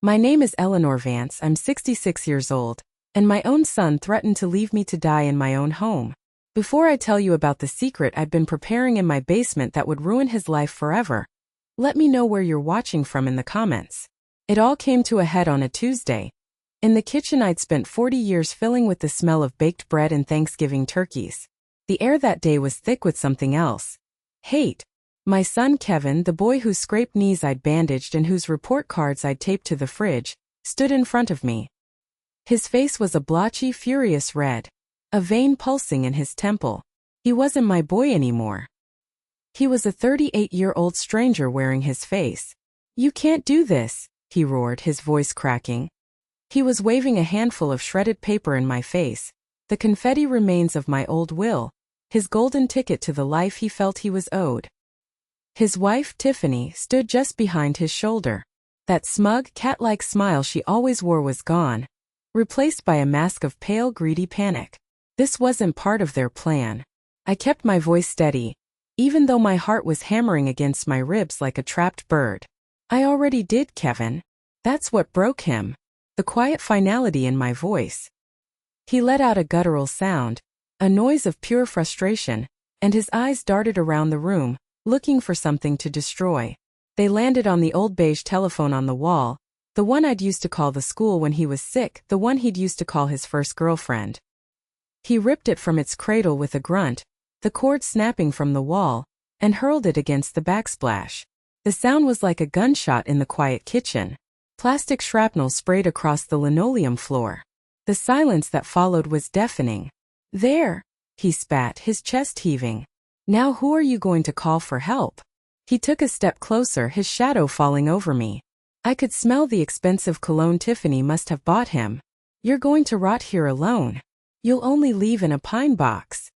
My name is Eleanor Vance, I'm 66 years old, and my own son threatened to leave me to die in my own home. Before I tell you about the secret I'd been preparing in my basement that would ruin his life forever, let me know where you're watching from in the comments. It all came to a head on a Tuesday. In the kitchen I'd spent 40 years filling with the smell of baked bread and Thanksgiving turkeys. The air that day was thick with something else. Hate. My son Kevin, the boy whose scraped knees I'd bandaged and whose report cards I'd taped to the fridge, stood in front of me. His face was a blotchy, furious red, a vein pulsing in his temple. He wasn't my boy anymore. He was a 38-year-old stranger wearing his face. "You can't do this," he roared, his voice cracking. He was waving a handful of shredded paper in my face, the confetti remains of my old will, his golden ticket to the life he felt he was owed. His wife, Tiffany, stood just behind his shoulder. That smug, cat-like smile she always wore was gone, replaced by a mask of pale, greedy panic. This wasn't part of their plan. I kept my voice steady, even though my heart was hammering against my ribs like a trapped bird. "I already did, Kevin." That's what broke him. The quiet finality in my voice. He let out a guttural sound, a noise of pure frustration, and his eyes darted around the room, looking for something to destroy. They landed on the old beige telephone on the wall, the one I'd used to call the school when he was sick, the one he'd used to call his first girlfriend. He ripped it from its cradle with a grunt, the cord snapping from the wall, and hurled it against the backsplash. The sound was like a gunshot in the quiet kitchen. Plastic shrapnel sprayed across the linoleum floor. The silence that followed was deafening. "There," he spat, his chest heaving. "Now who are you going to call for help?" He took a step closer, his shadow falling over me. I could smell the expensive cologne Tiffany must have bought him. "You're going to rot here alone. You'll only leave in a pine box."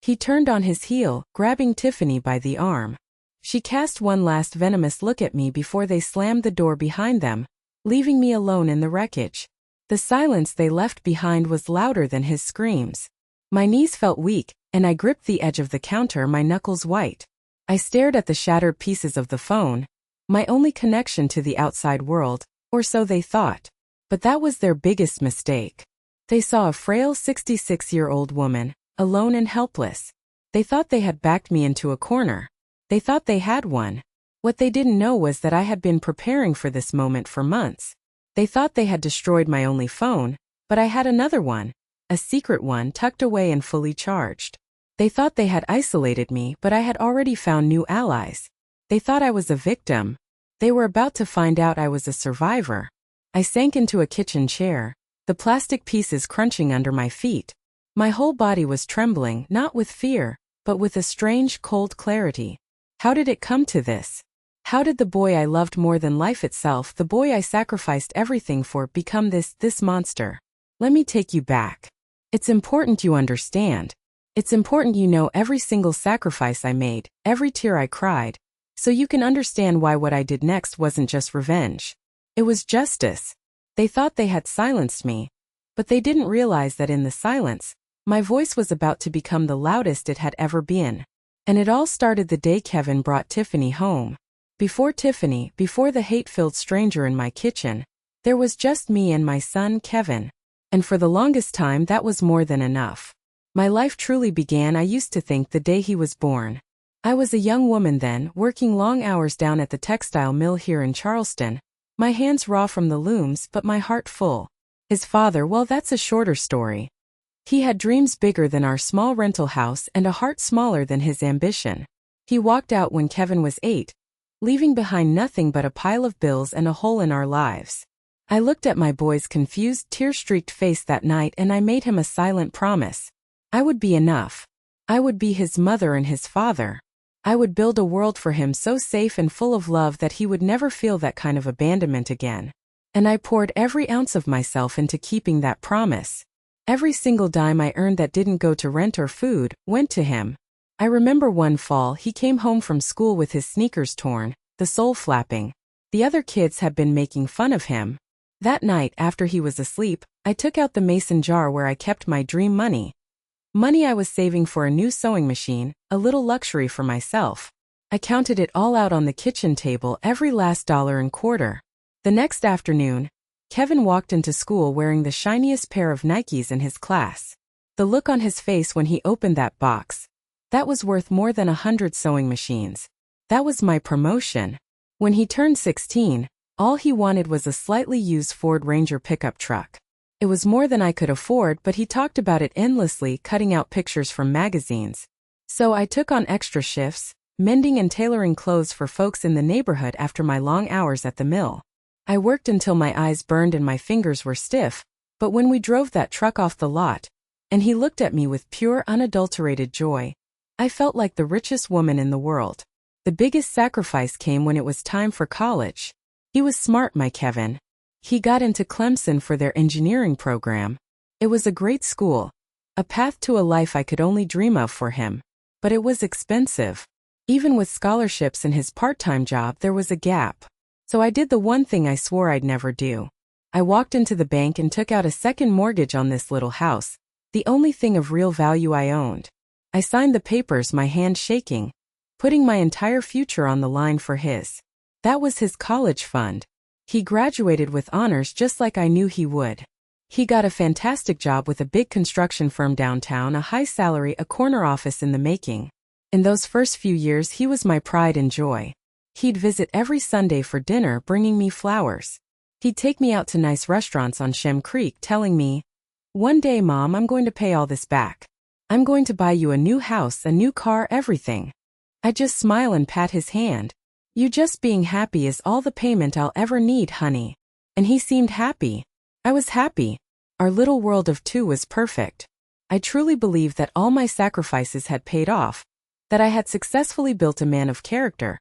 He turned on his heel, grabbing Tiffany by the arm. She cast one last venomous look at me before they slammed the door behind them, leaving me alone in the wreckage. The silence they left behind was louder than his screams. My knees felt weak, and I gripped the edge of the counter, my knuckles white. I stared at the shattered pieces of the phone, my only connection to the outside world, or so they thought. But that was their biggest mistake. They saw a frail 66-year-old woman, alone and helpless. They thought they had backed me into a corner. They thought they had one. What they didn't know was that I had been preparing for this moment for months. They thought they had destroyed my only phone, but I had another one, a secret one tucked away and fully charged. They thought they had isolated me, but I had already found new allies. They thought I was a victim. They were about to find out I was a survivor. I sank into a kitchen chair, the plastic pieces crunching under my feet. My whole body was trembling, not with fear, but with a strange, cold clarity. How did it come to this? How did the boy I loved more than life itself, the boy I sacrificed everything for, become this monster? Let me take you back. It's important you understand. It's important you know every single sacrifice I made, every tear I cried, so you can understand why what I did next wasn't just revenge. It was justice. They thought they had silenced me, but they didn't realize that in the silence, my voice was about to become the loudest it had ever been. And it all started the day Kevin brought Tiffany home. Before Tiffany, before the hate-filled stranger in my kitchen, there was just me and my son Kevin. And for the longest time that was more than enough. My life truly began, I used to think, the day he was born. I was a young woman then, working long hours down at the textile mill here in Charleston, my hands raw from the looms but my heart full. His father, well, that's a shorter story. He had dreams bigger than our small rental house and a heart smaller than his ambition. He walked out when Kevin was 8, leaving behind nothing but a pile of bills and a hole in our lives. I looked at my boy's confused, tear-streaked face that night and I made him a silent promise. I would be enough. I would be his mother and his father. I would build a world for him so safe and full of love that he would never feel that kind of abandonment again. And I poured every ounce of myself into keeping that promise. Every single dime I earned that didn't go to rent or food went to him. I remember one fall he came home from school with his sneakers torn, the sole flapping. The other kids had been making fun of him. That night, after he was asleep, I took out the mason jar where I kept my dream money. Money I was saving for a new sewing machine, a little luxury for myself. I counted it all out on the kitchen table, every last dollar and quarter. The next afternoon, Kevin walked into school wearing the shiniest pair of Nikes in his class. The look on his face when he opened that box. That was worth more than 100 sewing machines. That was my promotion. When he turned 16, all he wanted was a slightly used Ford Ranger pickup truck. It was more than I could afford, but he talked about it endlessly, cutting out pictures from magazines. So I took on extra shifts, mending and tailoring clothes for folks in the neighborhood after my long hours at the mill. I worked until my eyes burned and my fingers were stiff, but when we drove that truck off the lot, and he looked at me with pure, unadulterated joy, I felt like the richest woman in the world. The biggest sacrifice came when it was time for college. He was smart, my Kevin. He got into Clemson for their engineering program. It was a great school, a path to a life I could only dream of for him. But it was expensive. Even with scholarships and his part-time job, there was a gap. So I did the one thing I swore I'd never do. I walked into the bank and took out a second mortgage on this little house, the only thing of real value I owned. I signed the papers, my hand shaking, putting my entire future on the line for his. That was his college fund. He graduated with honors just like I knew he would. He got a fantastic job with a big construction firm downtown, a high salary, a corner office in the making. In those first few years, he was my pride and joy. He'd visit every Sunday for dinner, bringing me flowers. He'd take me out to nice restaurants on Shem Creek, telling me, "One day, Mom, I'm going to pay all this back. I'm going to buy you a new house, a new car, everything." I'd just smile and pat his hand. "You just being happy is all the payment I'll ever need, honey." And he seemed happy. I was happy. Our little world of two was perfect. I truly believed that all my sacrifices had paid off, that I had successfully built a man of character.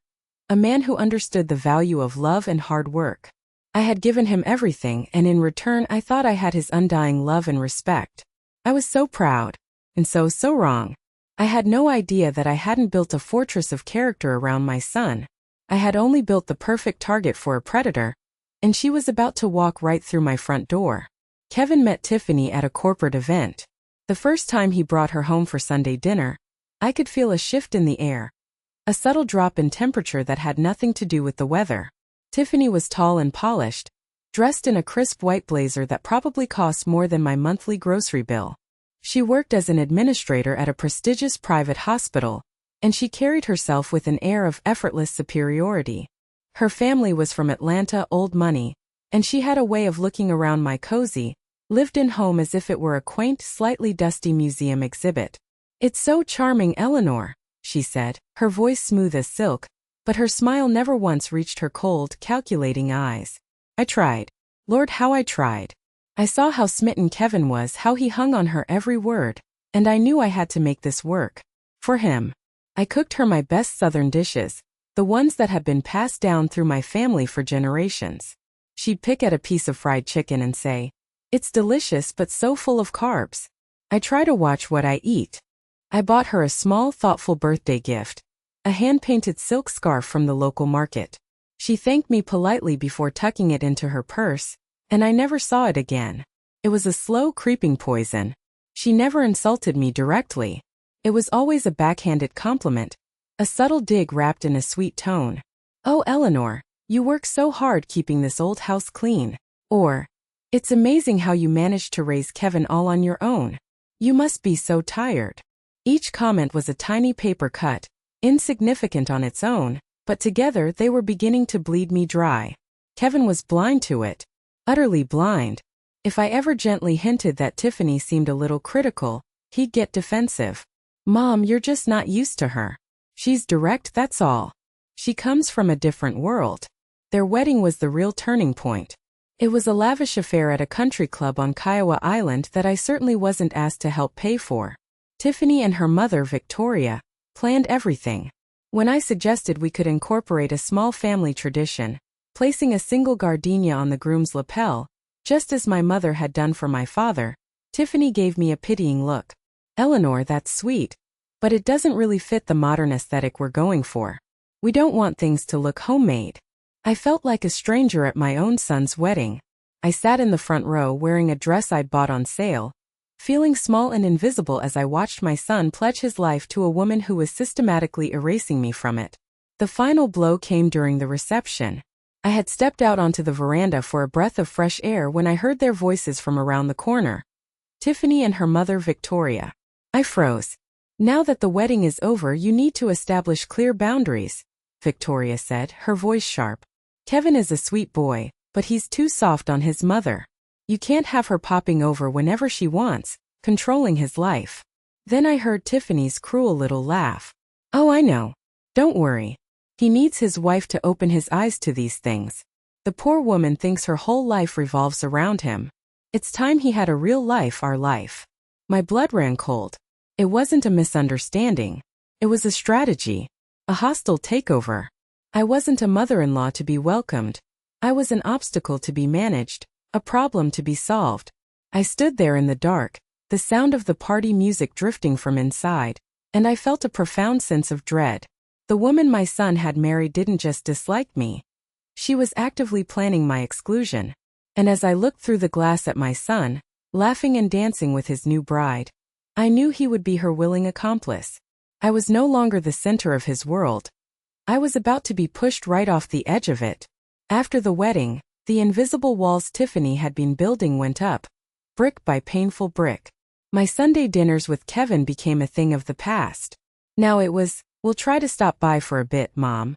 A man who understood the value of love and hard work. I had given him everything, and in return I thought I had his undying love and respect. I was so proud. And so wrong. I had no idea that I hadn't built a fortress of character around my son. I had only built the perfect target for a predator, and she was about to walk right through my front door. Kevin met Tiffany at a corporate event. The first time he brought her home for Sunday dinner, I could feel a shift in the air. A subtle drop in temperature that had nothing to do with the weather. Tiffany was tall and polished, dressed in a crisp white blazer that probably cost more than my monthly grocery bill. She worked as an administrator at a prestigious private hospital, and she carried herself with an air of effortless superiority. Her family was from Atlanta, old money, and she had a way of looking around my cozy, lived-in home as if it were a quaint, slightly dusty museum exhibit. "It's so charming, Eleanor," she said, her voice smooth as silk, but her smile never once reached her cold, calculating eyes. I tried. Lord, how I tried. I saw how smitten Kevin was, how he hung on her every word, and I knew I had to make this work. For him. I cooked her my best Southern dishes, the ones that had been passed down through my family for generations. She'd pick at a piece of fried chicken and say, "It's delicious but so full of carbs." I try to watch what I eat. I bought her a small, thoughtful birthday gift, a hand-painted silk scarf from the local market. She thanked me politely before tucking it into her purse, and I never saw it again. It was a slow, creeping poison. She never insulted me directly. It was always a backhanded compliment, a subtle dig wrapped in a sweet tone. "Oh, Eleanor, you work so hard keeping this old house clean." Or, "It's amazing how you managed to raise Kevin all on your own. You must be so tired." Each comment was a tiny paper cut, insignificant on its own, but together they were beginning to bleed me dry. Kevin was blind to it. Utterly blind. If I ever gently hinted that Tiffany seemed a little critical, he'd get defensive. "Mom, you're just not used to her. She's direct, that's all. She comes from a different world." Their wedding was the real turning point. It was a lavish affair at a country club on Kiowa Island that I certainly wasn't asked to help pay for. Tiffany and her mother, Victoria, planned everything. When I suggested we could incorporate a small family tradition, placing a single gardenia on the groom's lapel, just as my mother had done for my father, Tiffany gave me a pitying look. "Eleanor, that's sweet, but it doesn't really fit the modern aesthetic we're going for. We don't want things to look homemade." I felt like a stranger at my own son's wedding. I sat in the front row wearing a dress I'd bought on sale, feeling small and invisible as I watched my son pledge his life to a woman who was systematically erasing me from it. The final blow came during the reception. I had stepped out onto the veranda for a breath of fresh air when I heard their voices from around the corner. Tiffany and her mother Victoria. I froze. Now that the wedding is over, you need to establish clear boundaries, Victoria said, her voice sharp. Kevin is a sweet boy, but he's too soft on his mother. You can't have her popping over whenever she wants, controlling his life. Then I heard Tiffany's cruel little laugh. Oh, I know. Don't worry. He needs his wife to open his eyes to these things. The poor woman thinks her whole life revolves around him. It's time he had a real life, our life. My blood ran cold. It wasn't a misunderstanding. It was a strategy. A hostile takeover. I wasn't a mother-in-law to be welcomed. I was an obstacle to be managed, a problem to be solved. I stood there in the dark, the sound of the party music drifting from inside, and I felt a profound sense of dread. The woman my son had married didn't just dislike me. She was actively planning my exclusion. And as I looked through the glass at my son, laughing and dancing with his new bride, I knew he would be her willing accomplice. I was no longer the center of his world. I was about to be pushed right off the edge of it. After the wedding, the invisible walls Tiffany had been building went up, brick by painful brick. My Sunday dinners with Kevin became a thing of the past. Now it was, we'll try to stop by for a bit, Mom.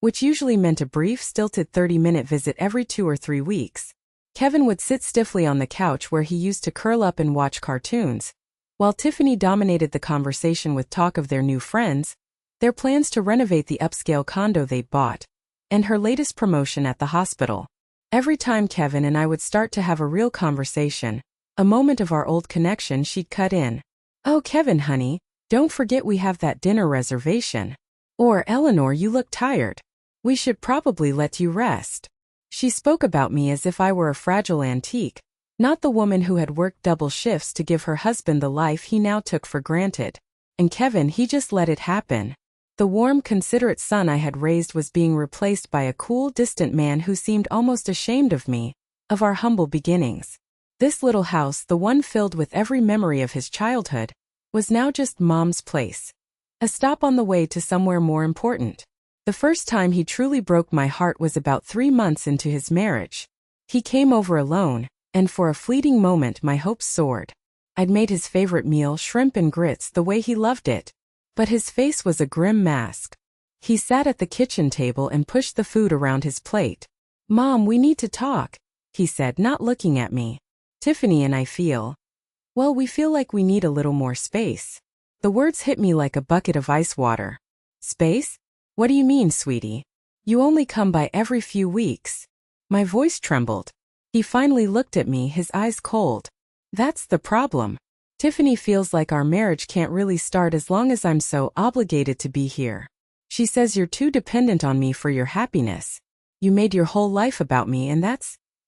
Which usually meant a brief, stilted 30-minute visit every 2 or 3 weeks. Kevin would sit stiffly on the couch where he used to curl up and watch cartoons, while Tiffany dominated the conversation with talk of their new friends, their plans to renovate the upscale condo they'd bought, and her latest promotion at the hospital. Every time Kevin and I would start to have a real conversation, a moment of our old connection, she'd cut in. Oh, Kevin, honey, don't forget we have that dinner reservation. Or, Eleanor, you look tired. We should probably let you rest. She spoke about me as if I were a fragile antique, not the woman who had worked double shifts to give her husband the life he now took for granted. And Kevin, he just let it happen. The warm, considerate son I had raised was being replaced by a cool, distant man who seemed almost ashamed of me, of our humble beginnings. This little house, the one filled with every memory of his childhood, was now just Mom's place. A stop on the way to somewhere more important. The first time he truly broke my heart was about 3 months into his marriage. He came over alone, and for a fleeting moment my hopes soared. I'd made his favorite meal, shrimp and grits, the way he loved it. But his face was a grim mask. He sat at the kitchen table and pushed the food around his plate. Mom, we need to talk, he said, not looking at me. Tiffany and I feel. Well, we feel like we need a little more space. The words hit me like a bucket of ice water. Space? What do you mean, sweetie? You only come by every few weeks. My voice trembled. He finally looked at me, his eyes cold. That's the problem. Tiffany feels like our marriage can't really start as long as I'm so obligated to be here. She says you're too dependent on me for your happiness. You made your whole life about me, and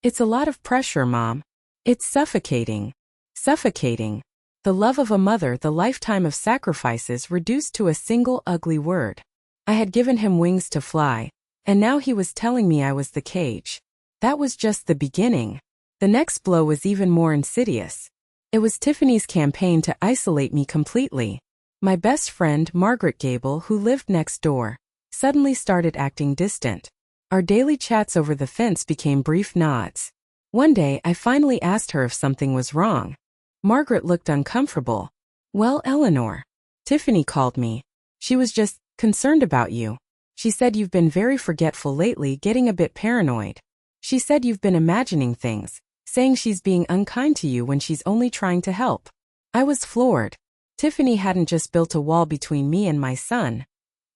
it's a lot of pressure, Mom. It's suffocating. Suffocating. The love of a mother, the lifetime of sacrifices reduced to a single ugly word. I had given him wings to fly, and now he was telling me I was the cage. That was just the beginning. The next blow was even more insidious. It was Tiffany's campaign to isolate me completely. My best friend, Margaret Gable, who lived next door, suddenly started acting distant. Our daily chats over the fence became brief nods. One day, I finally asked her if something was wrong. Margaret looked uncomfortable. Well, Eleanor. Tiffany called me. She was just concerned about you. She said you've been very forgetful lately, getting a bit paranoid. She said you've been imagining things, saying she's being unkind to you when she's only trying to help. I was floored. Tiffany hadn't just built a wall between me and my son.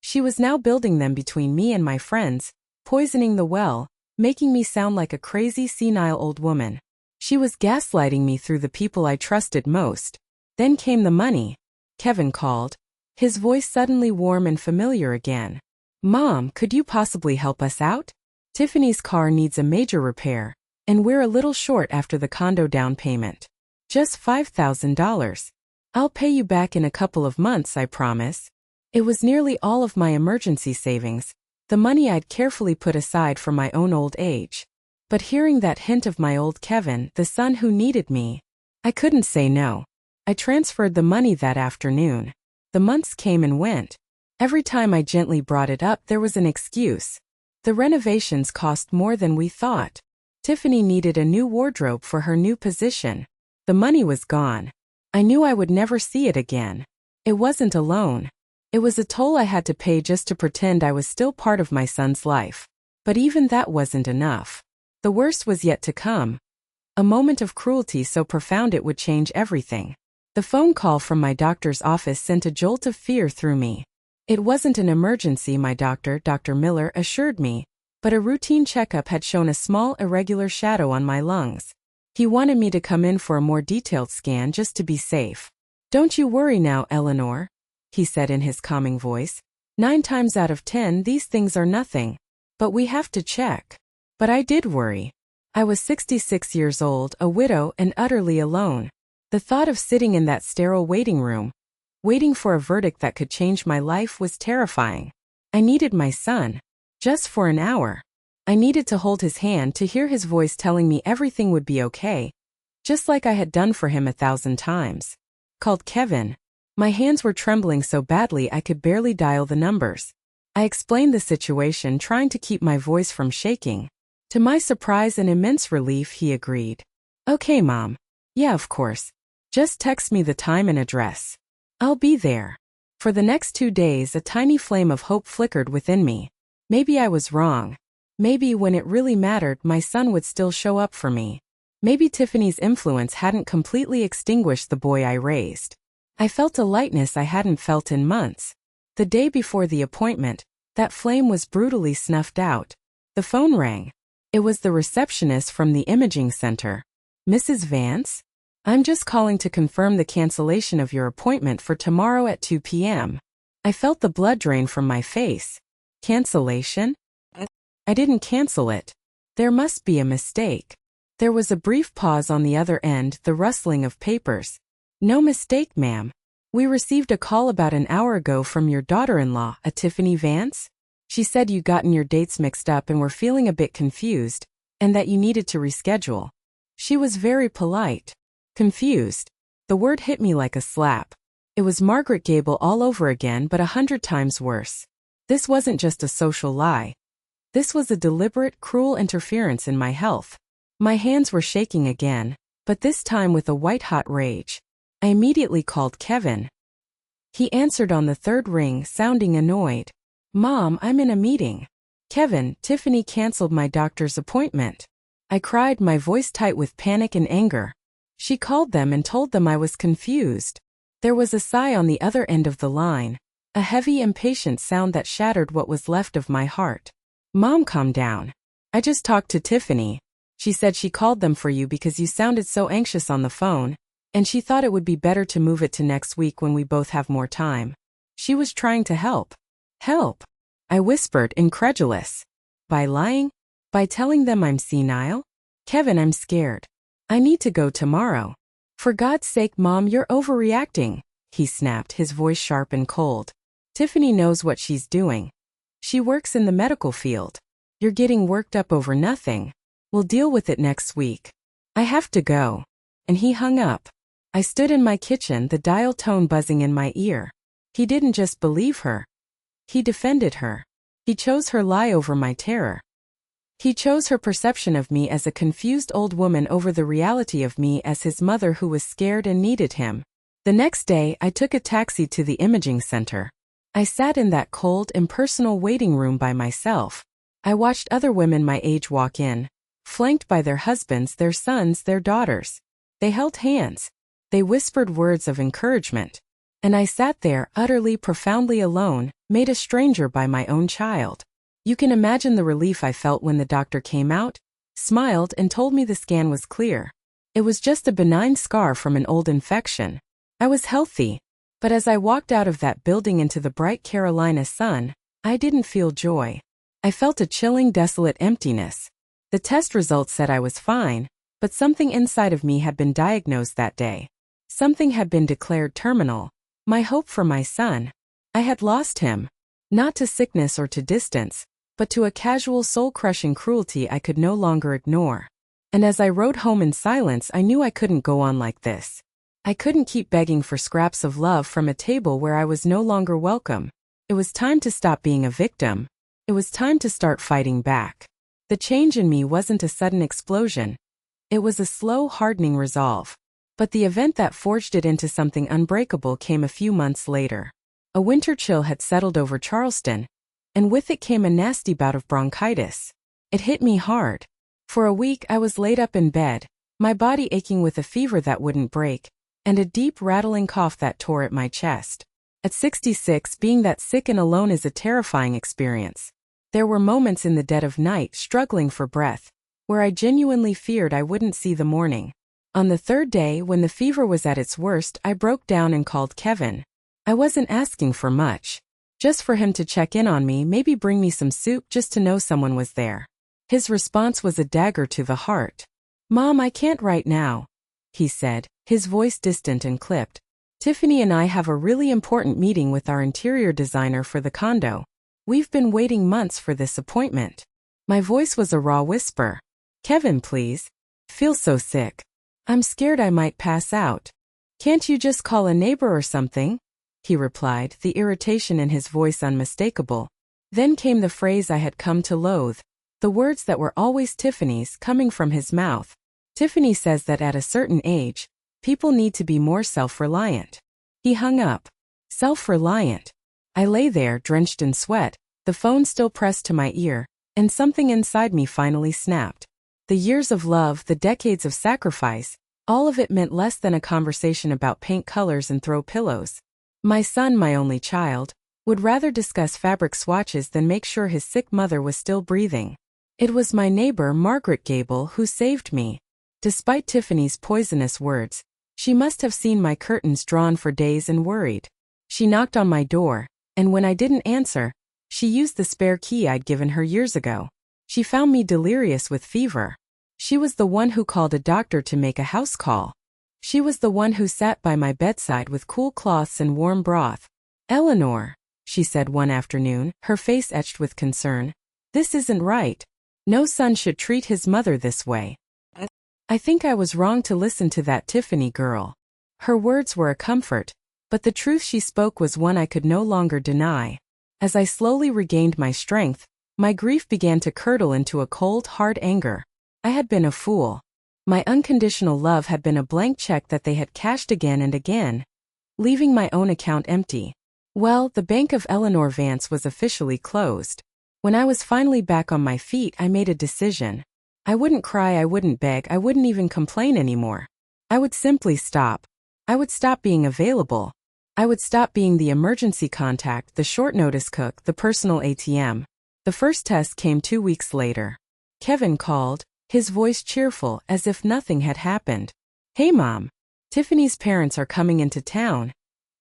She was now building them between me and my friends, poisoning the well, making me sound like a crazy, senile old woman. She was gaslighting me through the people I trusted most. Then came the money. Kevin called, his voice suddenly warm and familiar again. Mom, could you possibly help us out? Tiffany's car needs a major repair, and we're a little short after the condo down payment. Just $5,000. I'll pay you back in a couple of months, I promise. It was nearly all of my emergency savings, the money I'd carefully put aside for my own old age. But hearing that hint of my old Kevin, the son who needed me, I couldn't say no. I transferred the money that afternoon. The months came and went. Every time I gently brought it up, there was an excuse. The renovations cost more than we thought. Tiffany needed a new wardrobe for her new position. The money was gone. I knew I would never see it again. It wasn't a loan. It was a toll I had to pay just to pretend I was still part of my son's life. But even that wasn't enough. The worst was yet to come. A moment of cruelty so profound it would change everything. The phone call from my doctor's office sent a jolt of fear through me. It wasn't an emergency, my doctor, Dr. Miller, assured me, but a routine checkup had shown a small irregular shadow on my lungs. He wanted me to come in for a more detailed scan just to be safe. "Don't you worry now, Eleanor," he said in his calming voice. "9 times out of 10 these things are nothing. But we have to check." But I did worry. I was 66 years old, a widow, and utterly alone. The thought of sitting in that sterile waiting room, waiting for a verdict that could change my life, was terrifying. I needed my son. Just for an hour. I needed to hold his hand, to hear his voice telling me everything would be okay, just like I had done for him 1,000 times. Called Kevin. My hands were trembling so badly I could barely dial the numbers. I explained the situation, trying to keep my voice from shaking. To my surprise and immense relief, he agreed. "Okay, Mom. Yeah, of course. Just text me the time and address. I'll be there." For the next 2 days, a tiny flame of hope flickered within me. Maybe I was wrong. Maybe when it really mattered, my son would still show up for me. Maybe Tiffany's influence hadn't completely extinguished the boy I raised. I felt a lightness I hadn't felt in months. The day before the appointment, that flame was brutally snuffed out. The phone rang. It was the receptionist from the imaging center. "Mrs. Vance? I'm just calling to confirm the cancellation of your appointment for tomorrow at 2 p.m. I felt the blood drain from my face. Cancellation? I didn't cancel it. There must be a mistake. There was a brief pause on the other end, the rustling of papers. "No mistake, ma'am. We received a call about an hour ago from your daughter-in-law, a Tiffany Vance. She said you'd gotten your dates mixed up and were feeling a bit confused, and that you needed to reschedule. She was very polite." Confused. The word hit me like a slap. It was Margaret Gable all over again, but 100 times worse. This wasn't just a social lie. This was a deliberate, cruel interference in my health. My hands were shaking again, but this time with a white-hot rage. I immediately called Kevin. He answered on the 3rd ring, sounding annoyed. "Mom, I'm in a meeting." "Kevin, Tiffany canceled my doctor's appointment." I cried, my voice tight with panic and anger. "She called them and told them I was confused." There was a sigh on the other end of the line, a heavy, impatient sound that shattered what was left of my heart. "Mom, calm down. I just talked to Tiffany. She said she called them for you because you sounded so anxious on the phone, and she thought it would be better to move it to next week when we both have more time. She was trying to help." "Help?" I whispered, incredulous. "By lying? By telling them I'm senile? Kevin, I'm scared. I need to go tomorrow." "For God's sake, Mom, you're overreacting," he snapped, his voice sharp and cold. "Tiffany knows what she's doing. She works in the medical field. You're getting worked up over nothing. We'll deal with it next week. I have to go." And he hung up. I stood in my kitchen, the dial tone buzzing in my ear. He didn't just believe her. He defended her. He chose her lie over my terror. He chose her perception of me as a confused old woman over the reality of me as his mother who was scared and needed him. The next day, I took a taxi to the imaging center. I sat in that cold, impersonal waiting room by myself. I watched other women my age walk in, flanked by their husbands, their sons, their daughters. They held hands. They whispered words of encouragement. And I sat there, utterly, profoundly alone, made a stranger by my own child. You can imagine the relief I felt when the doctor came out, smiled, and told me the scan was clear. It was just a benign scar from an old infection. I was healthy. But as I walked out of that building into the bright Carolina sun, I didn't feel joy. I felt a chilling, desolate emptiness. The test results said I was fine, but something inside of me had been diagnosed that day. Something had been declared terminal. My hope for my son. I had lost him. Not to sickness or to distance, but to a casual, soul-crushing cruelty I could no longer ignore. And as I rode home in silence, I knew I couldn't go on like this. I couldn't keep begging for scraps of love from a table where I was no longer welcome. It was time to stop being a victim. It was time to start fighting back. The change in me wasn't a sudden explosion. It was a slow, hardening resolve. But the event that forged it into something unbreakable came a few months later. A winter chill had settled over Charleston, and with it came a nasty bout of bronchitis. It hit me hard. For a week I was laid up in bed, my body aching with a fever that wouldn't break, and a deep rattling cough that tore at my chest. At 66, being that sick and alone is a terrifying experience. There were moments in the dead of night, struggling for breath, where I genuinely feared I wouldn't see the morning. On the third day, when the fever was at its worst, I broke down and called Kevin. I wasn't asking for much. Just for him to check in on me, maybe bring me some soup just to know someone was there. His response was a dagger to the heart. "Mom, I can't right now," he said, his voice distant and clipped. "Tiffany and I have a really important meeting with our interior designer for the condo. We've been waiting months for this appointment." My voice was a raw whisper. "Kevin, please. Feel so sick. I'm scared I might pass out. Can't you just call a neighbor or something?" he replied, the irritation in his voice unmistakable. Then came the phrase I had come to loathe, the words that were always Tiffany's coming from his mouth. "Tiffany says that at a certain age, people need to be more self-reliant." He hung up. Self-reliant. I lay there, drenched in sweat, the phone still pressed to my ear, and something inside me finally snapped. The years of love, the decades of sacrifice, all of it meant less than a conversation about paint colors and throw pillows. My son, my only child, would rather discuss fabric swatches than make sure his sick mother was still breathing. It was my neighbor, Margaret Gable, who saved me. Despite Tiffany's poisonous words, she must have seen my curtains drawn for days and worried. She knocked on my door, and when I didn't answer, she used the spare key I'd given her years ago. She found me delirious with fever. She was the one who called a doctor to make a house call. She was the one who sat by my bedside with cool cloths and warm broth. "Eleanor," she said one afternoon, her face etched with concern, "this isn't right. No son should treat his mother this way." I think I was wrong to listen to that Tiffany girl. Her words were a comfort, but the truth she spoke was one I could no longer deny. As I slowly regained my strength, my grief began to curdle into a cold, hard anger. I had been a fool. My unconditional love had been a blank check that they had cashed again and again, leaving my own account empty. Well, the bank of Eleanor Vance was officially closed. When I was finally back on my feet, I made a decision. I wouldn't cry, I wouldn't beg, I wouldn't even complain anymore. I would simply stop. I would stop being available. I would stop being the emergency contact, the short notice cook, the personal ATM. The first test came 2 weeks later. Kevin called, his voice cheerful, as if nothing had happened. "Hey Mom, Tiffany's parents are coming into town,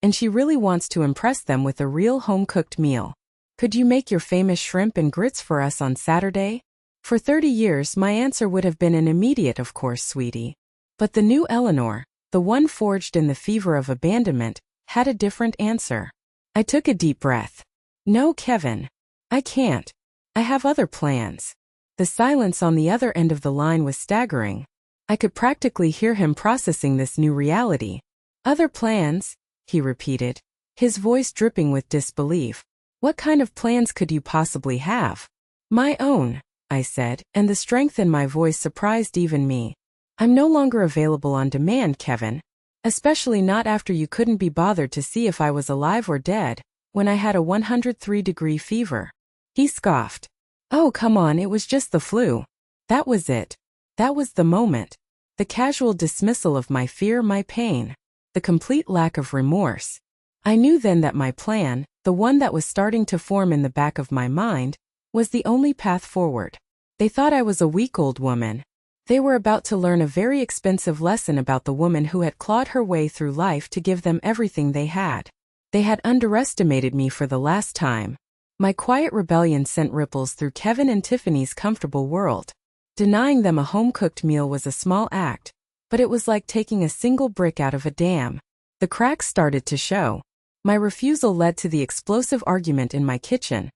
and she really wants to impress them with a real home-cooked meal. Could you make your famous shrimp and grits for us on Saturday?" For 30 years, my answer would have been an immediate "of course, sweetie." But the new Eleanor, the one forged in the fever of abandonment, had a different answer. I took a deep breath. "No, Kevin. I can't. I have other plans." The silence on the other end of the line was staggering. I could practically hear him processing this new reality. "Other plans?" he repeated, his voice dripping with disbelief. "What kind of plans could you possibly have?" "My own," I said, and the strength in my voice surprised even me. "I'm no longer available on demand, Kevin. Especially not after you couldn't be bothered to see if I was alive or dead, when I had a 103-degree fever." He scoffed. "Oh, come on, it was just the flu." That was it. That was the moment. The casual dismissal of my fear, my pain. The complete lack of remorse. I knew then that my plan, the one that was starting to form in the back of my mind, was the only path forward. They thought I was a weak old woman. They were about to learn a very expensive lesson about the woman who had clawed her way through life to give them everything they had. They had underestimated me for the last time. My quiet rebellion sent ripples through Kevin and Tiffany's comfortable world. Denying them a home-cooked meal was a small act, but it was like taking a single brick out of a dam. The cracks started to show. My refusal led to the explosive argument in my kitchen,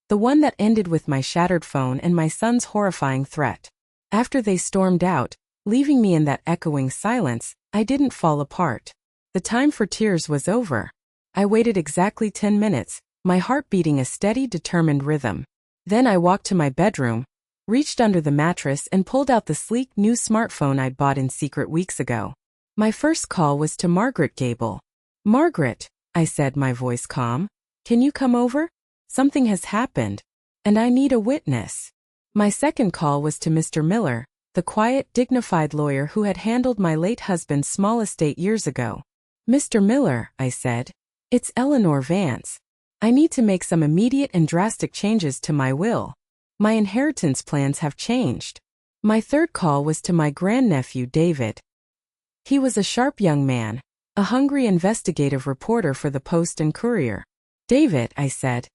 the one that ended with my shattered phone and my son's horrifying threat. After they stormed out, leaving me in that echoing silence, I didn't fall apart. The time for tears was over. I waited exactly 10 minutes, my heart beating a steady, determined rhythm. Then I walked to my bedroom, reached under the mattress and pulled out the sleek new smartphone I'd bought in secret weeks ago. My first call was to Margaret Gable. "Margaret," I said, my voice calm, "can you come over? Something has happened, and I need a witness." My second call was to Mr. Miller, the quiet, dignified lawyer who had handled my late husband's small estate years ago. "Mr. Miller," I said, "it's Eleanor Vance. I need to make some immediate and drastic changes to my will. My inheritance plans have changed." My third call was to my grandnephew David. He was a sharp young man, a hungry investigative reporter for the Post and Courier. "David," I said,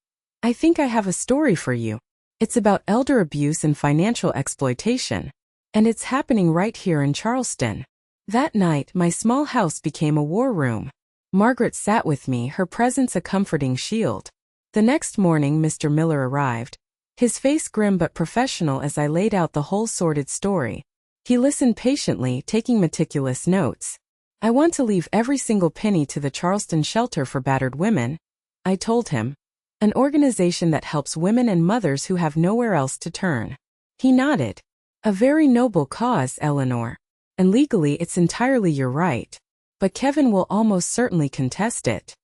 "I think I have a story for you. It's about elder abuse and financial exploitation. And it's happening right here in Charleston." That night, my small house became a war room. Margaret sat with me, her presence a comforting shield. The next morning, Mr. Miller arrived, his face grim but professional as I laid out the whole sordid story. He listened patiently, taking meticulous notes. "I want to leave every single penny to the Charleston Shelter for Battered Women," I told him, "an organization that helps women and mothers who have nowhere else to turn." He nodded. "A very noble cause, Eleanor. And legally it's entirely your right. But Kevin will almost certainly contest it.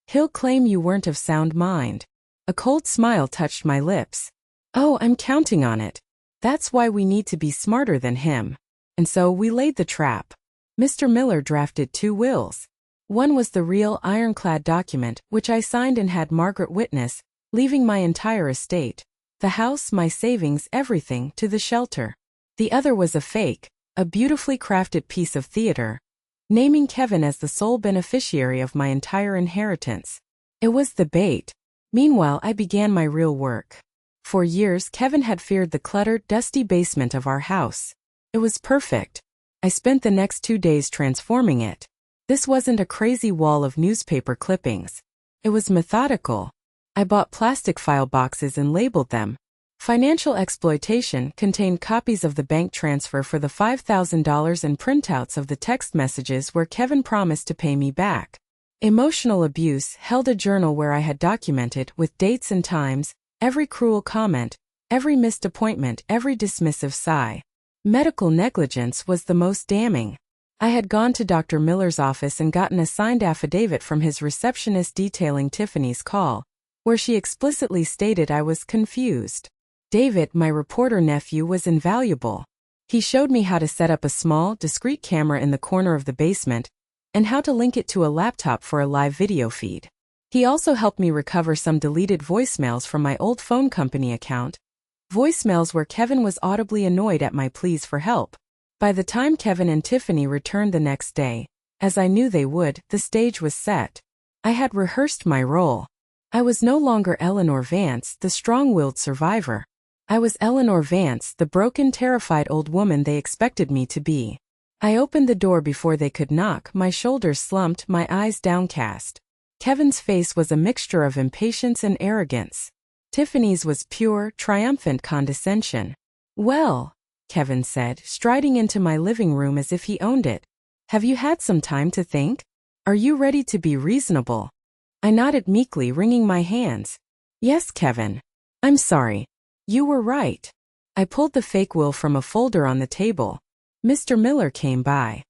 He'll claim you weren't of sound mind." A cold smile touched my lips. "Oh, I'm counting on it. That's why we need to be smarter than him." And so we laid the trap. Mr. Miller drafted 2 wills. One was the real ironclad document, which I signed and had Margaret witness, leaving my entire estate, the house, my savings, everything, to the shelter. The other was a fake, a beautifully crafted piece of theater, naming Kevin as the sole beneficiary of my entire inheritance. It was the bait. Meanwhile, I began my real work. For years, Kevin had feared the cluttered, dusty basement of our house. It was perfect. I spent the next 2 days transforming it. This wasn't a crazy wall of newspaper clippings. It was methodical. I bought plastic file boxes and labeled them. Financial exploitation contained copies of the bank transfer for the $5,000 and printouts of the text messages where Kevin promised to pay me back. Emotional abuse held a journal where I had documented, with dates and times, every cruel comment, every missed appointment, every dismissive sigh. Medical negligence was the most damning. I had gone to Dr. Miller's office and gotten a signed affidavit from his receptionist detailing Tiffany's call, where she explicitly stated I was confused. David, my reporter nephew, was invaluable. He showed me how to set up a small, discreet camera in the corner of the basement, and how to link it to a laptop for a live video feed. He also helped me recover some deleted voicemails from my old phone company account, voicemails where Kevin was audibly annoyed at my pleas for help. By the time Kevin and Tiffany returned the next day, as I knew they would, the stage was set. I had rehearsed my role. I was no longer Eleanor Vance, the strong-willed survivor. I was Eleanor Vance, the broken, terrified old woman they expected me to be. I opened the door before they could knock, my shoulders slumped, my eyes downcast. Kevin's face was a mixture of impatience and arrogance. Tiffany's was pure, triumphant condescension. "Well," Kevin said, striding into my living room as if he owned it, "have you had some time to think? Are you ready to be reasonable?" I nodded meekly, wringing my hands. "Yes, Kevin. I'm sorry. You were right." I pulled the fake will from a folder on the table. Mr. Miller came by.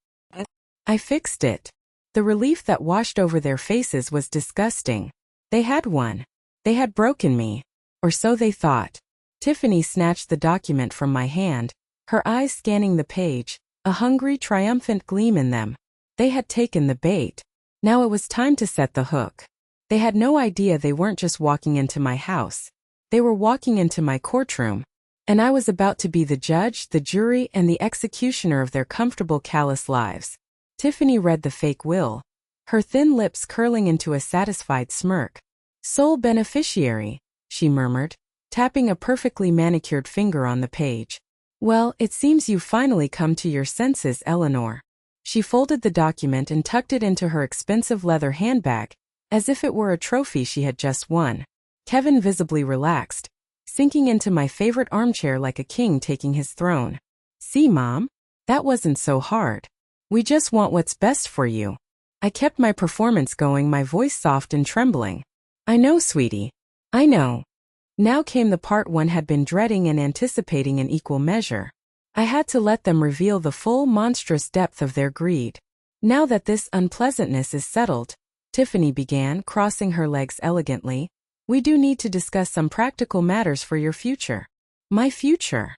I fixed it. The relief that washed over their faces was disgusting. They had won. They had broken me. Or so they thought. Tiffany snatched the document from my hand, her eyes scanning the page, a hungry, triumphant gleam in them. They had taken the bait. Now it was time to set the hook. They had no idea they weren't just walking into my house. They were walking into my courtroom, and I was about to be the judge, the jury, and the executioner of their comfortable, callous lives. Tiffany read the fake will, her thin lips curling into a satisfied smirk. "Sole beneficiary," she murmured, tapping a perfectly manicured finger on the page. "Well, it seems you've finally come to your senses, Eleanor." She folded the document and tucked it into her expensive leather handbag, as if it were a trophy she had just won. Kevin visibly relaxed, sinking into my favorite armchair like a king taking his throne. "See, Mom? That wasn't so hard. We just want what's best for you." I kept my performance going, my voice soft and trembling. "I know, sweetie. I know. Now came the part one had been dreading and anticipating in equal measure. I had to let them reveal the full monstrous depth of their greed. Now that this unpleasantness is settled, Tiffany began, crossing her legs elegantly, we do need to discuss some practical matters for your future. My future?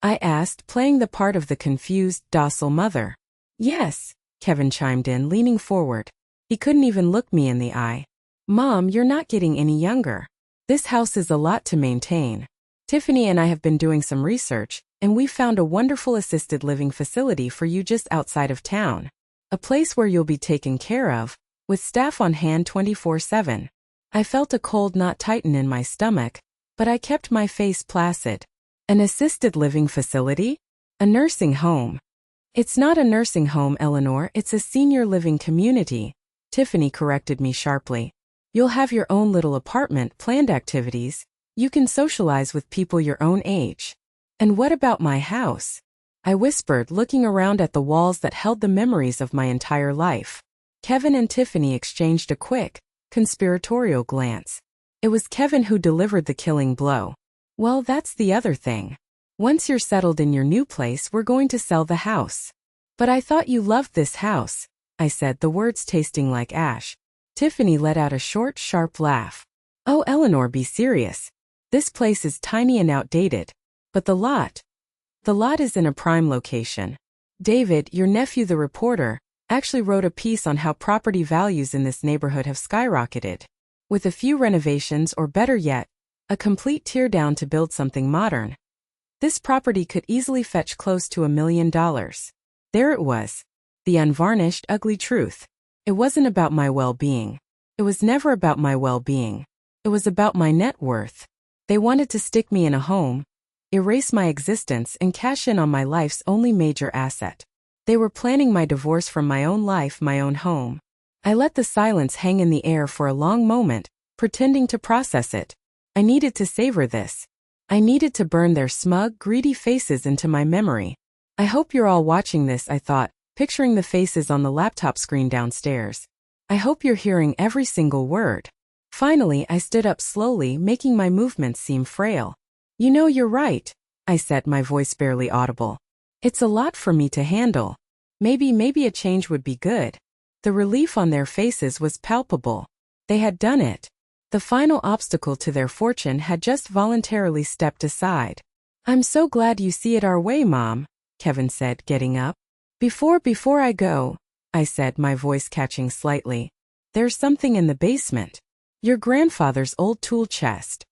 I asked, playing the part of the confused, docile mother. Yes, Kevin chimed in, leaning forward. He couldn't even look me in the eye. Mom, you're not getting any younger. This house is a lot to maintain. Tiffany and I have been doing some research, and we found a wonderful assisted living facility for you just outside of town. A place where you'll be taken care of, with staff on hand 24/7. I felt a cold knot tighten in my stomach, but I kept my face placid. An assisted living facility? A nursing home. It's not a nursing home, Eleanor, it's a senior living community, Tiffany corrected me sharply. You'll have your own little apartment, planned activities. You can socialize with people your own age. And what about my house? I whispered, looking around at the walls that held the memories of my entire life. Kevin and Tiffany exchanged a quick, conspiratorial glance. It was Kevin who delivered the killing blow. Well, that's the other thing. Once you're settled in your new place, we're going to sell the house. But I thought you loved this house, I said, the words tasting like ash. Tiffany let out a short, sharp laugh. Oh, Eleanor, be serious. This place is tiny and outdated. But the lot is in a prime location. David, your nephew the reporter, actually wrote a piece on how property values in this neighborhood have skyrocketed. With a few renovations, or better yet, a complete teardown to build something modern, this property could easily fetch close to $1 million. There it was. The unvarnished, ugly truth. It wasn't about my well-being. It was never about my well-being. It was about my net worth. They wanted to stick me in a home, erase my existence, and cash in on my life's only major asset. They were planning my divorce from my own life, my own home. I let the silence hang in the air for a long moment, pretending to process it. I needed to savor this. I needed to burn their smug, greedy faces into my memory. I hope you're all watching this, I thought, picturing the faces on the laptop screen downstairs. I hope you're hearing every single word. Finally, I stood up slowly, making my movements seem frail. You know, you're right, I said, my voice barely audible. It's a lot for me to handle. Maybe a change would be good. The relief on their faces was palpable. They had done it. The final obstacle to their fortune had just voluntarily stepped aside. I'm so glad you see it our way, Mom, Kevin said, getting up. Before I go, I said, my voice catching slightly, there's something in the basement. Your grandfather's old tool chest.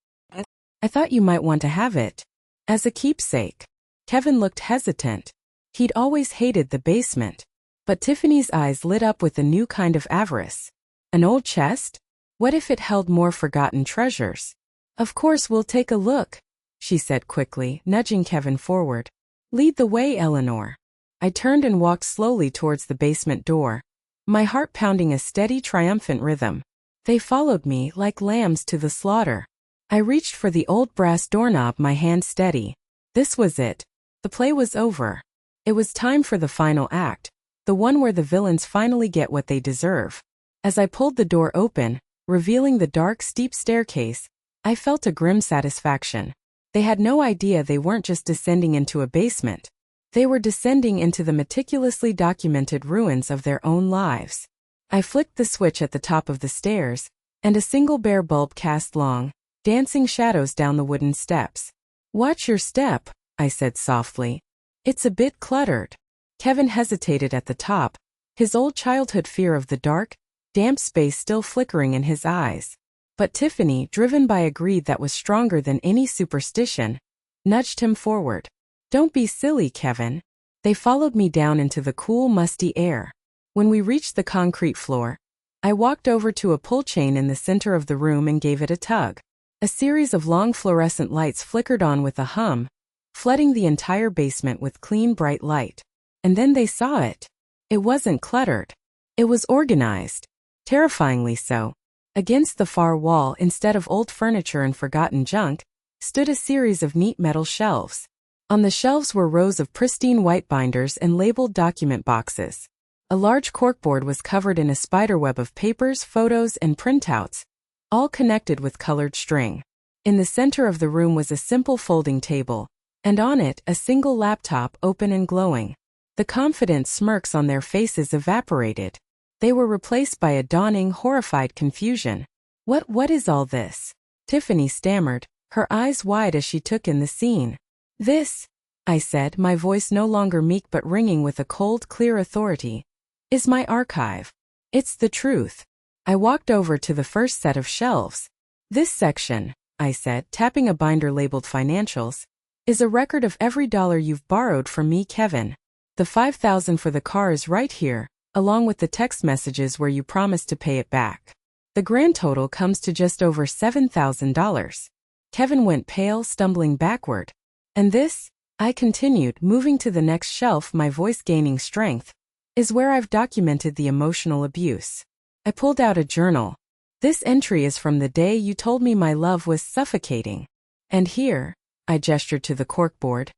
I thought you might want to have it. As a keepsake. Kevin looked hesitant. He'd always hated the basement. But Tiffany's eyes lit up with a new kind of avarice. An old chest? What if it held more forgotten treasures? Of course, we'll take a look, she said quickly, nudging Kevin forward. Lead the way, Eleanor. I turned and walked slowly towards the basement door, my heart pounding a steady, triumphant rhythm. They followed me like lambs to the slaughter. I reached for the old brass doorknob, my hand steady. This was it. The play was over. It was time for the final act, the one where the villains finally get what they deserve. As I pulled the door open, revealing the dark, steep staircase, I felt a grim satisfaction. They had no idea they weren't just descending into a basement. They were descending into the meticulously documented ruins of their own lives. I flicked the switch at the top of the stairs, and a single bare bulb cast long, dancing shadows down the wooden steps. Watch your step, I said softly. It's a bit cluttered. Kevin hesitated at the top, his old childhood fear of the dark, damp space still flickering in his eyes. But Tiffany, driven by a greed that was stronger than any superstition, nudged him forward. Don't be silly, Kevin. They followed me down into the cool, musty air. When we reached the concrete floor, I walked over to a pull chain in the center of the room and gave it a tug. A series of long fluorescent lights flickered on with a hum, flooding the entire basement with clean, bright light. And then they saw it. It wasn't cluttered. It was organized. Terrifyingly so. Against the far wall, instead of old furniture and forgotten junk, stood a series of neat metal shelves. On the shelves were rows of pristine white binders and labeled document boxes. A large corkboard was covered in a spiderweb of papers, photos, and printouts, all connected with colored string. In the center of the room was a simple folding table, and on it a single laptop open and glowing. The confident smirks on their faces evaporated. They were replaced by a dawning, horrified confusion. What is all this? Tiffany stammered, her eyes wide as she took in the scene. This, I said, my voice no longer meek but ringing with a cold, clear authority, is my archive. It's the truth. I walked over to the first set of shelves. This section, I said, tapping a binder labeled Financials, is a record of every dollar you've borrowed from me, Kevin. The $5,000 for the car is right here, along with the text messages where you promised to pay it back. The grand total comes to just over $7,000. Kevin went pale, stumbling backward. And this, I continued, moving to the next shelf, my voice gaining strength, is where I've documented the emotional abuse. I pulled out a journal. This entry is from the day you told me my love was suffocating. And here, I gestured to the corkboard,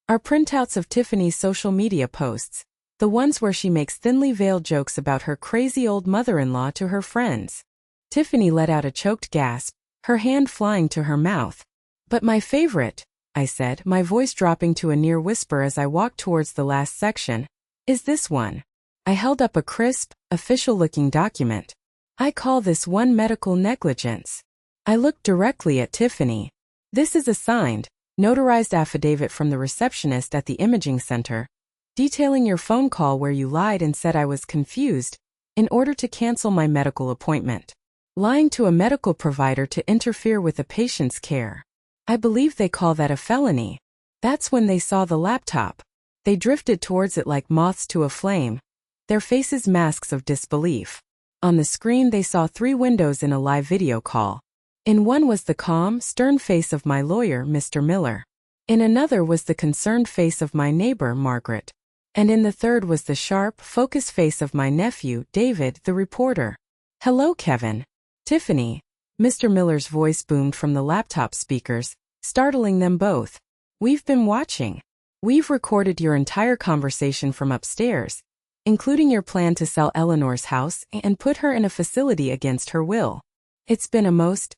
are printouts of Tiffany's social media posts, the ones where she makes thinly veiled jokes about her crazy old mother-in-law to her friends. Tiffany let out a choked gasp, her hand flying to her mouth. But my favorite, I said, my voice dropping to a near whisper as I walked towards the last section, is this one. I held up a crisp, official-looking document. I call this one medical negligence. I looked directly at Tiffany. This is a signed, notarized affidavit from the receptionist at the imaging center, detailing your phone call where you lied and said I was confused, in order to cancel my medical appointment. Lying to a medical provider to interfere with a patient's care. I believe they call that a felony. That's when they saw the laptop. They drifted towards it like moths to a flame, their faces masks of disbelief. On the screen they saw 3 windows in a live video call. In one was the calm, stern face of my lawyer, Mr. Miller. In another was the concerned face of my neighbor, Margaret. And in the third was the sharp, focused face of my nephew, David, the reporter. Hello, Kevin. Tiffany. Mr. Miller's voice boomed from the laptop speakers, startling them both. We've been watching. We've recorded your entire conversation from upstairs, including your plan to sell Eleanor's house and put her in a facility against her will. It's been a most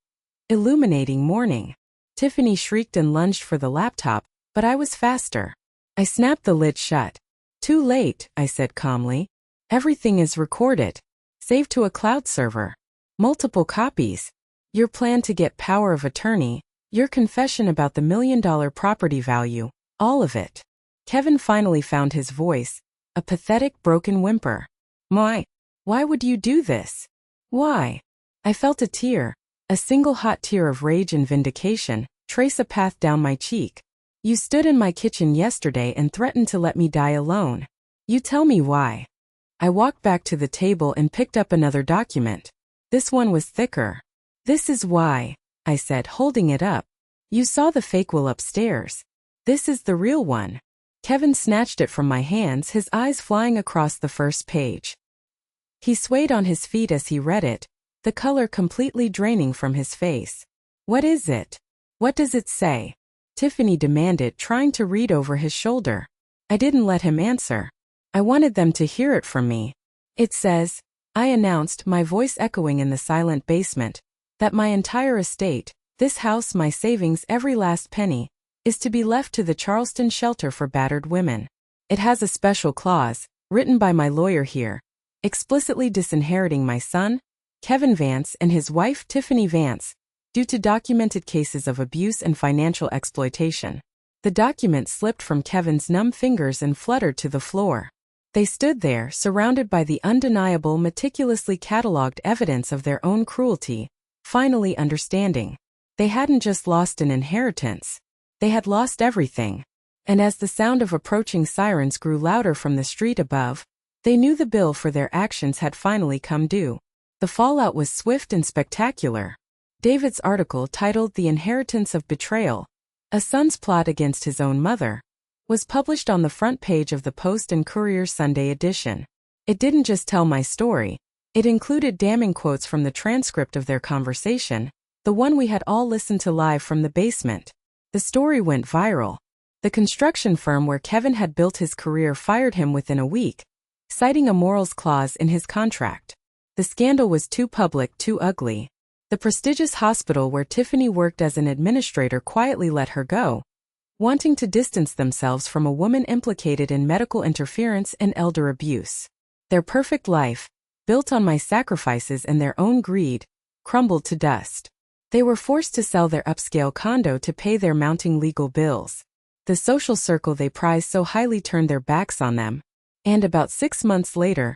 illuminating morning. Tiffany shrieked and lunged for the laptop, but I was faster. I snapped the lid shut. Too late, I said calmly. Everything is recorded. Saved to a cloud server. Multiple copies. Your plan to get power of attorney, your confession about the $1 million property value, all of it. Kevin finally found his voice, a pathetic broken whimper. Why would you do this? Why? I felt a tear, a single hot tear of rage and vindication, trace a path down my cheek. You stood in my kitchen yesterday and threatened to let me die alone. You tell me why. I walked back to the table and picked up another document. This one was thicker. This is why, I said, holding it up. You saw the fake will upstairs. This is the real one. Kevin snatched it from my hands, his eyes flying across the first page. He swayed on his feet as he read it, the color completely draining from his face. What is it? What does it say? Tiffany demanded, trying to read over his shoulder. I didn't let him answer. I wanted them to hear it from me. It says, I announced, my voice echoing in the silent basement, that my entire estate, this house, my savings, every last penny, is to be left to the Charleston Shelter for Battered Women. It has a special clause, written by my lawyer here, explicitly disinheriting my son, Kevin Vance, and his wife, Tiffany Vance, due to documented cases of abuse and financial exploitation. The document slipped from Kevin's numb fingers and fluttered to the floor. They stood there, surrounded by the undeniable, meticulously catalogued evidence of their own cruelty, finally understanding. They hadn't just lost an inheritance. They had lost everything. And as the sound of approaching sirens grew louder from the street above, they knew the bill for their actions had finally come due. The fallout was swift and spectacular. David's article, titled The Inheritance of Betrayal, A Son's Plot Against His Own Mother, was published on the front page of the Post and Courier Sunday edition. It didn't just tell my story. It included damning quotes from the transcript of their conversation, the one we had all listened to live from the basement. The story went viral. The construction firm where Kevin had built his career fired him within a week, citing a morals clause in his contract. The scandal was too public, too ugly. The prestigious hospital where Tiffany worked as an administrator quietly let her go, wanting to distance themselves from a woman implicated in medical interference and elder abuse. Their perfect life, built on my sacrifices and their own greed, crumbled to dust. They were forced to sell their upscale condo to pay their mounting legal bills. The social circle they prized so highly turned their backs on them. And about 6 months later,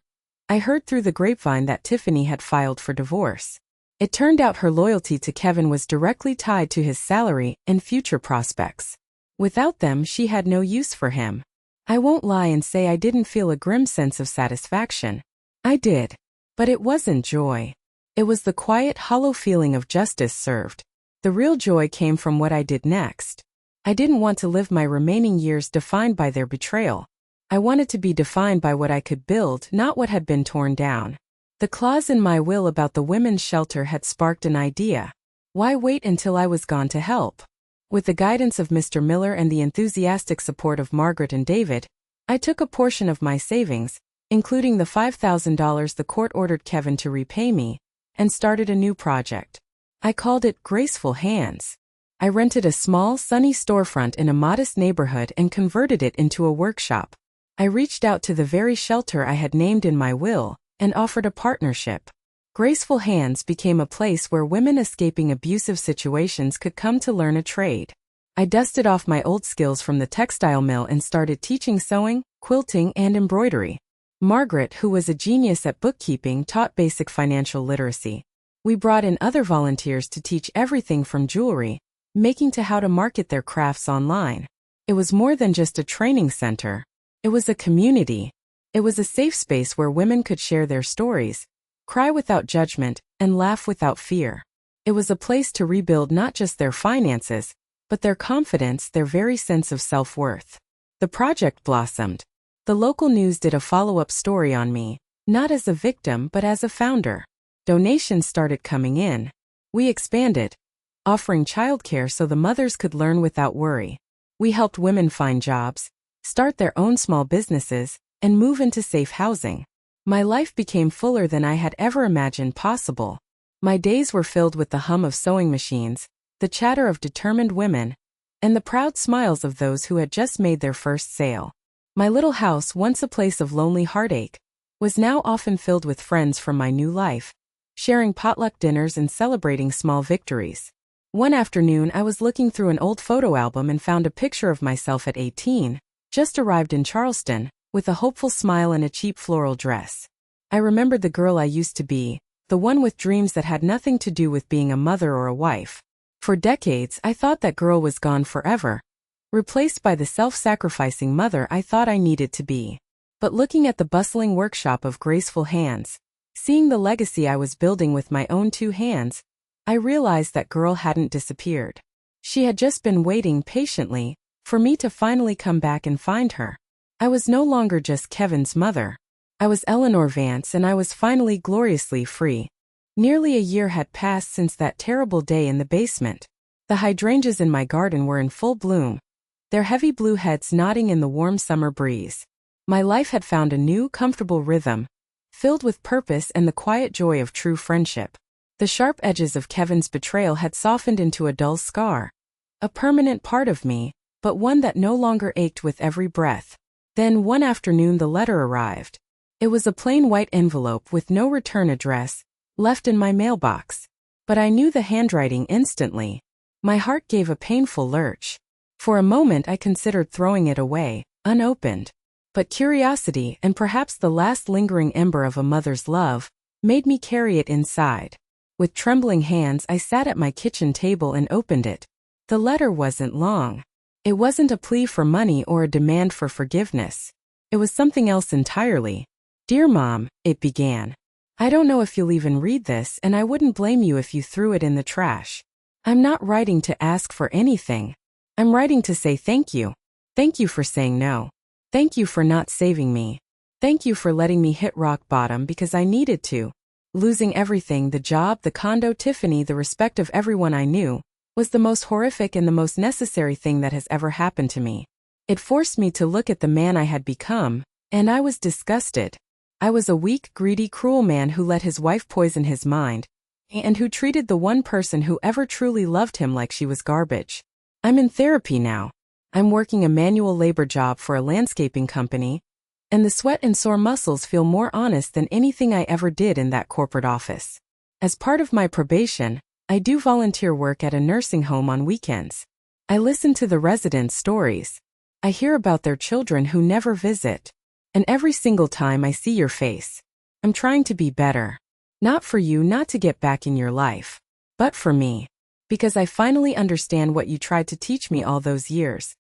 I heard through the grapevine that Tiffany had filed for divorce. It turned out her loyalty to Kevin was directly tied to his salary and future prospects. Without them, she had no use for him. I won't lie and say I didn't feel a grim sense of satisfaction. I did. But it wasn't joy. It was the quiet, hollow feeling of justice served. The real joy came from what I did next. I didn't want to live my remaining years defined by their betrayal. I wanted to be defined by what I could build, not what had been torn down. The clause in my will about the women's shelter had sparked an idea. Why wait until I was gone to help? With the guidance of Mr. Miller and the enthusiastic support of Margaret and David, I took a portion of my savings, including the $5,000 the court ordered Kevin to repay me, and started a new project. I called it Graceful Hands. I rented a small, sunny storefront in a modest neighborhood and converted it into a workshop. I reached out to the very shelter I had named in my will and offered a partnership. Graceful Hands became a place where women escaping abusive situations could come to learn a trade. I dusted off my old skills from the textile mill and started teaching sewing, quilting, and embroidery. Margaret, who was a genius at bookkeeping, taught basic financial literacy. We brought in other volunteers to teach everything from jewelry making to how to market their crafts online. It was more than just a training center. It was a community. It was a safe space where women could share their stories, cry without judgment, and laugh without fear. It was a place to rebuild not just their finances, but their confidence, their very sense of self-worth. The project blossomed. The local news did a follow-up story on me, not as a victim but as a founder. Donations started coming in. We expanded, offering childcare so the mothers could learn without worry. We helped women find jobs, start their own small businesses, and move into safe housing. My life became fuller than I had ever imagined possible. My days were filled with the hum of sewing machines, the chatter of determined women, and the proud smiles of those who had just made their first sale. My little house, once a place of lonely heartache, was now often filled with friends from my new life, sharing potluck dinners and celebrating small victories. One afternoon, I was looking through an old photo album and found a picture of myself at 18, just arrived in Charleston, with a hopeful smile and a cheap floral dress. I remembered the girl I used to be, the one with dreams that had nothing to do with being a mother or a wife. For decades, I thought that girl was gone forever, replaced by the self-sacrificing mother I thought I needed to be. But looking at the bustling workshop of Graceful Hands, seeing the legacy I was building with my own 2 hands, I realized that girl hadn't disappeared. She had just been waiting patiently for me to finally come back and find her. I was no longer just Kevin's mother. I was Eleanor Vance, and I was finally gloriously free. Nearly a year had passed since that terrible day in the basement. The hydrangeas in my garden were in full bloom, their heavy blue heads nodding in the warm summer breeze. My life had found a new, comfortable rhythm, filled with purpose and the quiet joy of true friendship. The sharp edges of Kevin's betrayal had softened into a dull scar, a permanent part of me, but one that no longer ached with every breath. Then one afternoon the letter arrived. It was a plain white envelope with no return address, left in my mailbox. But I knew the handwriting instantly. My heart gave a painful lurch. For a moment I considered throwing it away, unopened. But curiosity, and perhaps the last lingering ember of a mother's love, made me carry it inside. With trembling hands I sat at my kitchen table and opened it. The letter wasn't long. It wasn't a plea for money or a demand for forgiveness. It was something else entirely. "Dear Mom," it began. "I don't know if you'll even read this, and I wouldn't blame you if you threw it in the trash. I'm not writing to ask for anything. I'm writing to say thank you. Thank you for saying no. Thank you for not saving me. Thank you for letting me hit rock bottom because I needed to. Losing everything, the job, the condo, Tiffany, the respect of everyone I knew, was the most horrific and the most necessary thing that has ever happened to me. It forced me to look at the man I had become, and I was disgusted. I was a weak, greedy, cruel man who let his wife poison his mind, and who treated the one person who ever truly loved him like she was garbage. I'm in therapy now. I'm working a manual labor job for a landscaping company, and the sweat and sore muscles feel more honest than anything I ever did in that corporate office. As part of my probation, I do volunteer work at a nursing home on weekends. I listen to the residents' stories. I hear about their children who never visit. And every single time I see your face, I'm trying to be better. Not for you not to get back in your life, but for me. Because I finally understand what you tried to teach me all those years.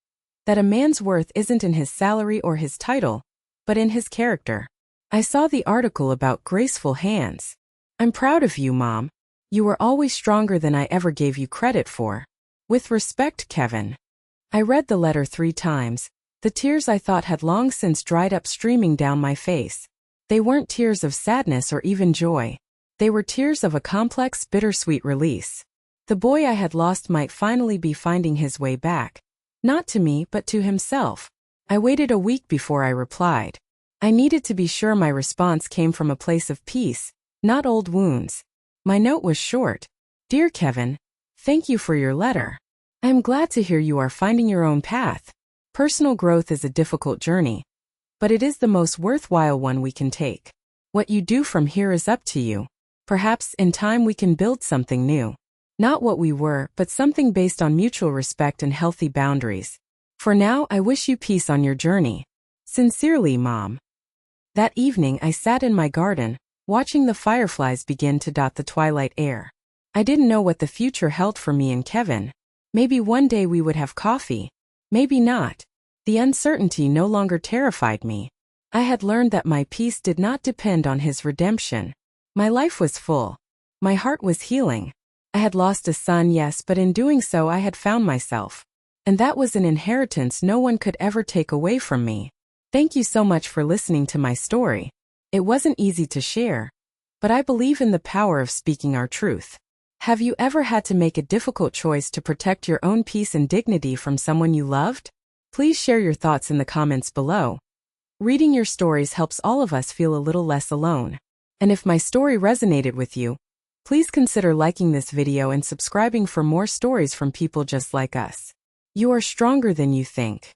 That a man's worth isn't in his salary or his title, but in his character. I saw the article about graceful hands. I'm proud of you, Mom. You were always stronger than I ever gave you credit for. With respect, Kevin. I read the letter 3 times, the tears I thought had long since dried up streaming down my face. They weren't tears of sadness or even joy. They were tears of a complex, bittersweet release. The boy I had lost might finally be finding his way back. Not to me, but to himself. I waited a week before I replied. I needed to be sure my response came from a place of peace, not old wounds. My note was short. Dear Kevin, thank you for your letter. I am glad to hear you are finding your own path. Personal growth is a difficult journey, but it is the most worthwhile one we can take. What you do from here is up to you. Perhaps in time we can build something new. Not what we were, but something based on mutual respect and healthy boundaries. For now, I wish you peace on your journey. Sincerely, Mom. That evening I sat in my garden, watching the fireflies begin to dot the twilight air. I didn't know what the future held for me and Kevin. Maybe one day we would have coffee. Maybe not. The uncertainty no longer terrified me. I had learned that my peace did not depend on his redemption. My life was full. My heart was healing. I had lost a son, yes, but in doing so I had found myself. And that was an inheritance no one could ever take away from me. Thank you so much for listening to my story. It wasn't easy to share, but I believe in the power of speaking our truth. Have you ever had to make a difficult choice to protect your own peace and dignity from someone you loved? Please share your thoughts in the comments below. Reading your stories helps all of us feel a little less alone. And if my story resonated with you, please consider liking this video and subscribing for more stories from people just like us. You are stronger than you think.